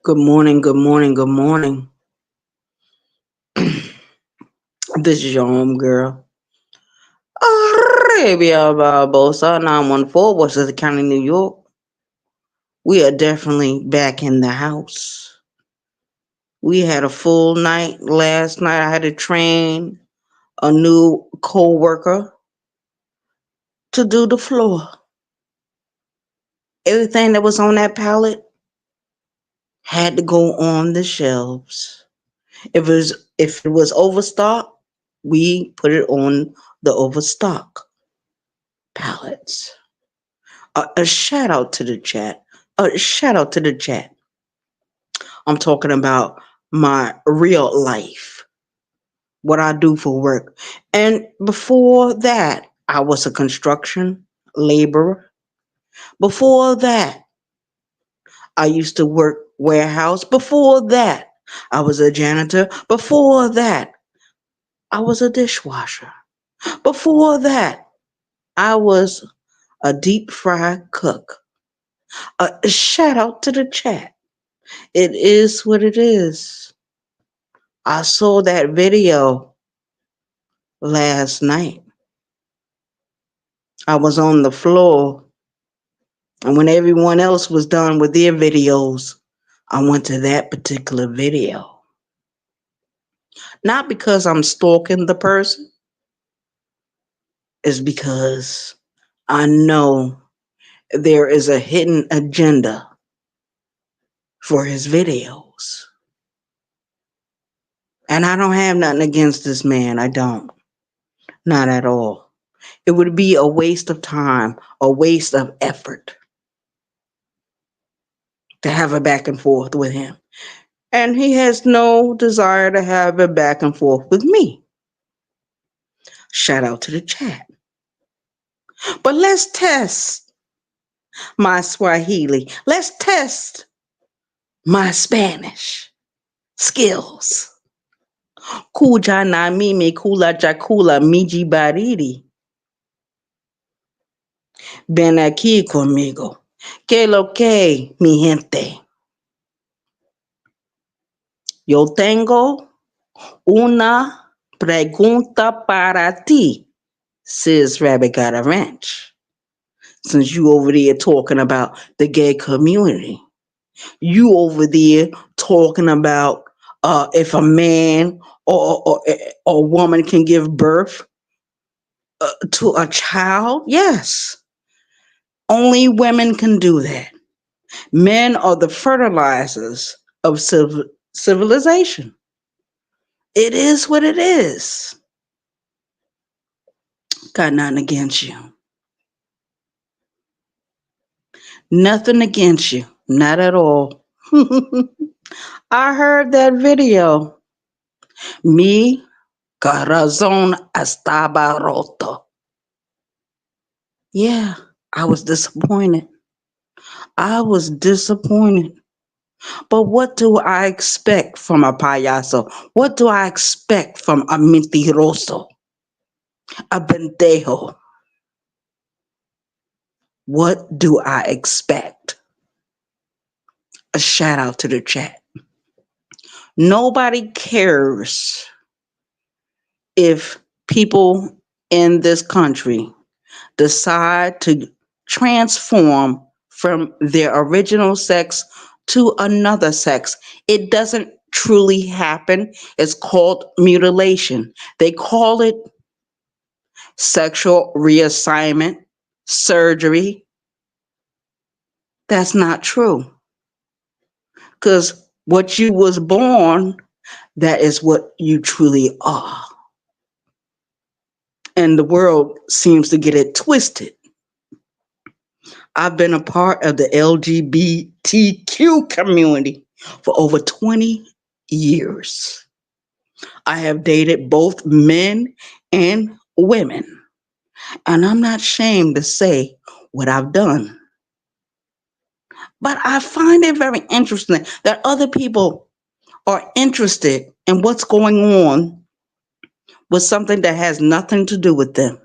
Good morning, good morning, good morning. This is your home girl. Arabia Barbosa 914, Westchester County, New York. We are definitely back in the house. We had a full night last night. I had to train a new co-worker to do the floor. Everything that was on that pallet had to go on the shelves. If it was overstock, we put it on the overstock pallets. A shout out to the chat. A shout out to the chat. I'm talking about my real life, what I do for work. And before that, I was a construction laborer. Before that, I used to work warehouse. Before that, I was a janitor. Before that, I was a dishwasher. Before that, I was a deep fry cook. A shout out to the chat. It is what it is. I saw that video last night. I was on the floor, and when everyone else was done with their videos, I went to that particular video. Not because I'm stalking the person, it's because I know there is a hidden agenda for his videos. And I don't have nothing against this man. I don't. Not at all. It would be a waste of time, a waste of effort to have a back and forth with him. And he has no desire to have a back and forth with me. Shout out to the chat. But let's test my Swahili. Let's test my Spanish skills. Kuja na mimi kula chakula miji baridi. Ven aquí conmigo. Que lo que, mi gente. Yo tengo una pregunta para ti, says Rabbit Got a Ranch. Since you over there talking about the gay community, you over there talking about if a man or a woman can give birth to a child. Yes, only women can do that. Men are the fertilizers of civilization. It is what it is. Got nothing against you. Nothing against you. Not at all. I heard that video. Mi corazón estaba roto. Yeah, I was disappointed. I was disappointed. But what do I expect from a payaso? What do I expect from a mentiroso? A pendejo? What do I expect? A shout out to the chat. Nobody cares if people in this country decide to transform from their original sex to another sex. It doesn't truly happen. It's called mutilation. They call it sexual reassignment, surgery. That's not true. Because what you was born, that is what you truly are. And the world seems to get it twisted. I've been a part of the LGBTQ community for over 20 years. I have dated both men and women, and I'm not ashamed to say what I've done. But I find it very interesting that other people are interested in what's going on with something that has nothing to do with them.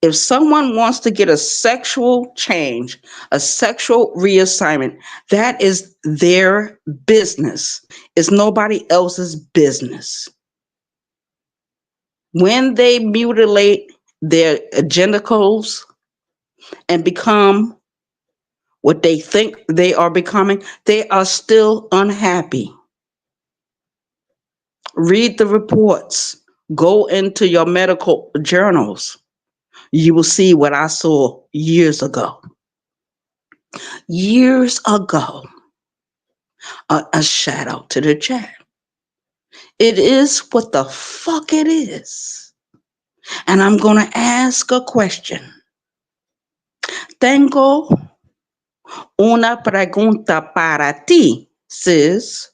If someone wants to get a sexual change, a sexual reassignment, that is their business. It's nobody else's business. When they mutilate their genitals and become what they think they are becoming, they are still unhappy. Read the reports. Go into your medical journals. You will see what I saw years ago. Years ago, a shout out to the chat. It is what the fuck it is. And I'm going to ask a question. Tengo una pregunta para ti, sis.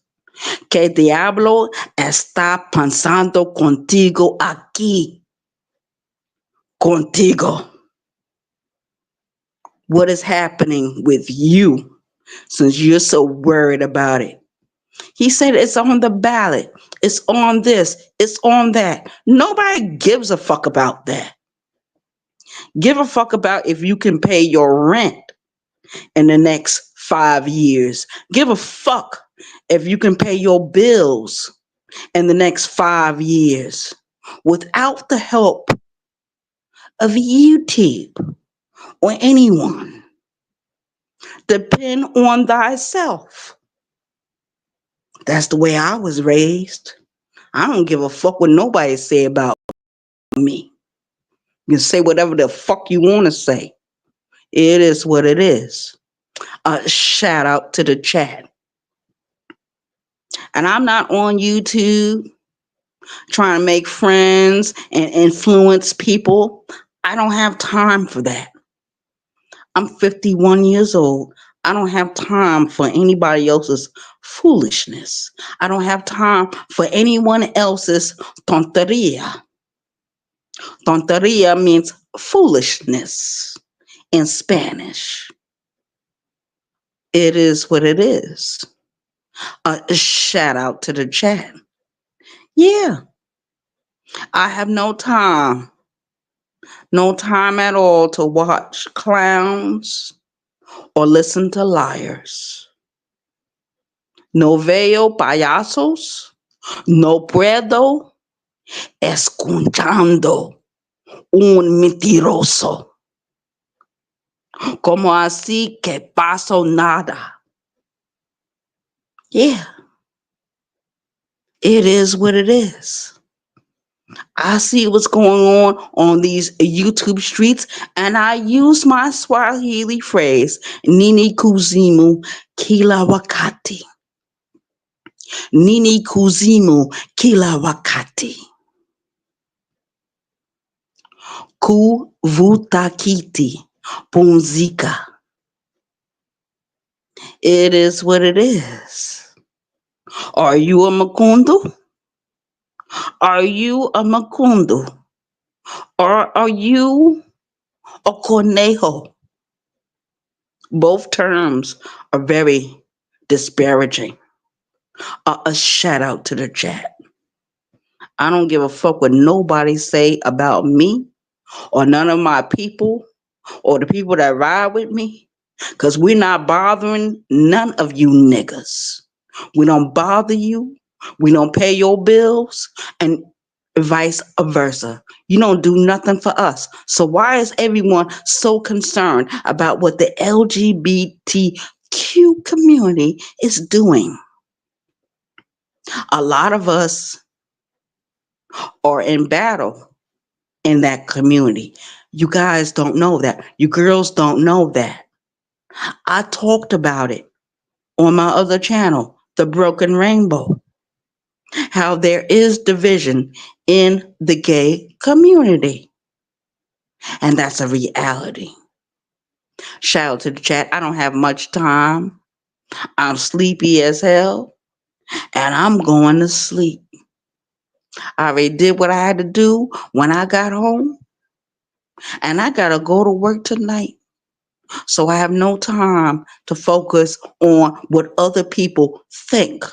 ¿Qué diablo está pasando contigo aquí? Contigo. What is happening with you since you're so worried about it? He said it's on the ballot. It's on this. It's on that. Nobody gives a fuck about that. Give a fuck about if you can pay your rent in the next 5 years. Give a fuck if you can pay your bills in the next 5 years without the help of YouTube or anyone. Depend on thyself. That's the way I was raised. I don't give a fuck what nobody say about me. You can say whatever the fuck you want to say. It is what it is. A shout out to the chat. And I'm not on YouTube trying to make friends and influence people. I don't have time for that. I'm 51 years old. I don't have time for anybody else's foolishness. I don't have time for anyone else's tonteria. Tonteria means foolishness in Spanish. It is what it is. A shout out to the chat. Yeah, I have no time at all to watch clowns or listen to liars. No veo payasos, no puedo escuchando un mentiroso. Como así que pasó nada. Yeah, it is what it is. I see what's going on these YouTube streets, and I use my Swahili phrase, Nini kuzimu, kila wakati. Nini kuzimu, kila wakati. Kuvuta kiti, pumzika. It is what it is. Are you a Makundu? Are you a Makundu? Or are you a Conejo? Both terms are very disparaging. A shout out to the chat. I don't give a fuck what nobody say about me or none of my people or the people that ride with me, because we're not bothering none of you niggas. We don't bother you. We don't pay your bills, and vice versa. You don't do nothing for us. So why is everyone so concerned about what the LGBTQ community is doing? A lot of us are in battle in that community. You guys don't know that. You girls don't know that. I talked about it on my other channel, The Broken Rainbow, how there is division in the gay community. And that's a reality. Shout out to the chat. I don't have much time. I'm sleepy as hell, and I'm going to sleep. I already did what I had to do when I got home, and I got to go to work tonight. So I have no time to focus on what other people think.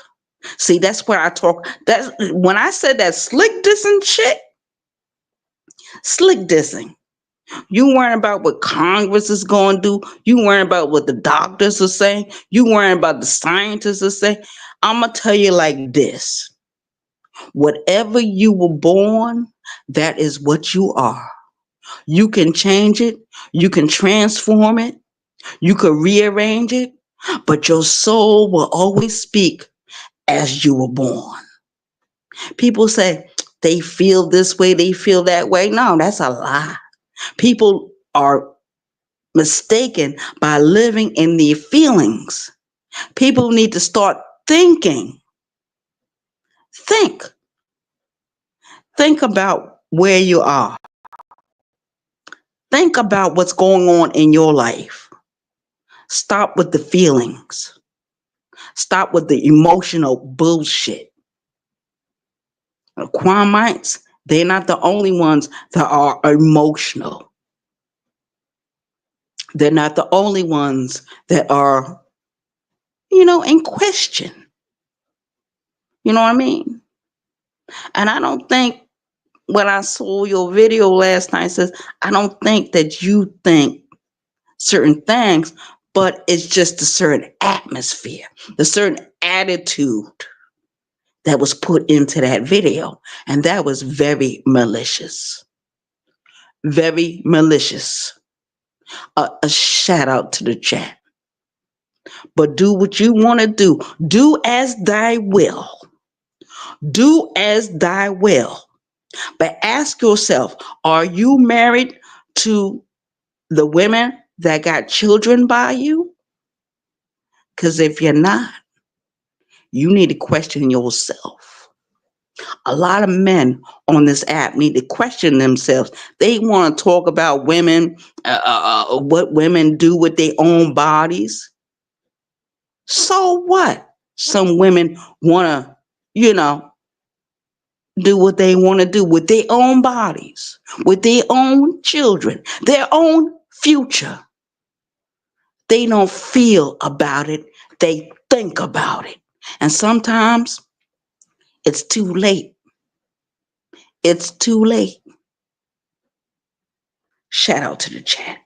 See, that's where I talk. That's when I said that slick dissing shit, slick dissing. You worrying about what Congress is going to do. You worrying about what the doctors are saying. You worrying about the scientists are saying. I'm going to tell you like this. Whatever you were born, that is what you are. You can change it. You can transform it. You can rearrange it. But your soul will always speak as you were born. People say they feel this way, they feel that way. No, that's a lie. People are mistaken by living in their feelings. People need to start thinking. Think. Think about where you are. Think about what's going on in your life. Stop with the feelings. Stop with the emotional bullshit. The Kwamites, they're not the only ones that are emotional. They're not the only ones that are, in question. You know what I mean? And I don't think when I saw your video last night says, I don't think that you think certain things, but it's just a certain atmosphere, the certain attitude that was put into that video. And that was very malicious. Very malicious. A shout out to the chat. But do what you want to do. Do as thy will. Do as thy will. But ask yourself, are you married to the women that got children by you? Because if you're not, you need to question yourself. A lot of men on this app need to question themselves. They want to talk about women, what women do with their own bodies. So what? Some women want to, do what they want to do with their own bodies, with their own children, their own future. They don't feel about it, they think about it. And sometimes it's too late. It's too late. Shout out to the chat.